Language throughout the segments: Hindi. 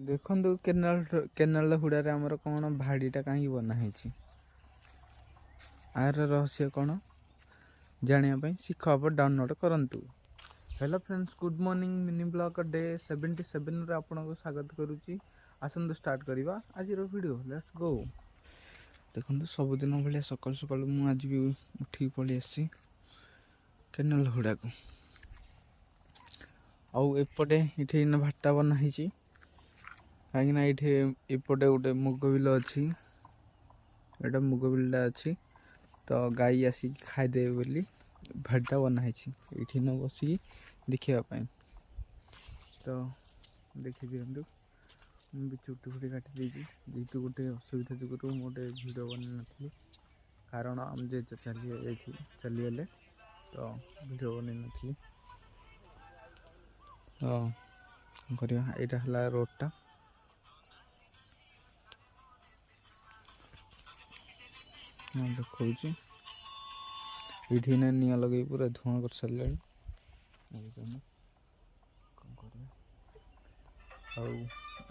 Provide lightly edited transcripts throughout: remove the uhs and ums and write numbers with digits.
देखु केनाल हुड़ार आमर कौन भाड़ीटा कहीं बनाई आर रहस्य कौन जानापी शिख आप डाउनलोड करूँ। Hello friends, good morning. Mini blog day 77 रे आपन को स्वागत करुच्ची। आसतु स्टार्ट करवा आज वीडियो। Let's go. देखो सबुदिन भाया सकाल सकाल मुझे भी उठिक पलि आसी केनाल हुड़ा को। आउपटे ये भाटा बनाई कहीं ये एपटे गोटे मुग बिल अच्छी, एटा मुग बिलटा अच्छी तो गाई आसिक खाईदे बोली भाटा बनाई ये न बसिक देखापी। तो देखी दिखाँ मुझे चुटी फुटी काटी देती जेहतु गोटे असुविधा जो गोटे भिड बन नी कारण आम जे चलीगले तो भिड बन नी। तो करवा यहाँ रोडटा देखा ये निआ लगे पूरा धुआं कर सारे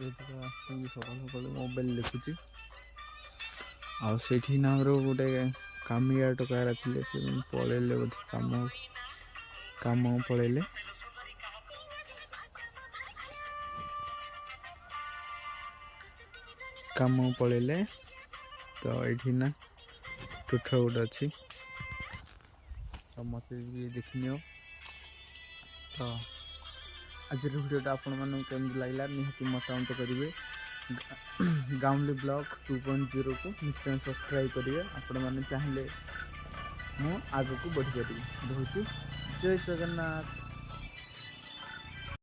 सकाल सकाल मोबाइल देखुची आठी ना गोटे कामिया टकार थे से पलैले बोधे काम पलैले तो ये ना टुठ गोटे अच्छी तो मत देखनी। तो आज वीडियोटा आपण मानक केमती लगला निहाती मतामत करेंगे। गाउनली ब्लॉग 2.0 को निश्चय सब्सक्राइब करेंगे। आपण मैंने चाहिए मु आग को बढ़ी पारि। जय जगन्नाथ।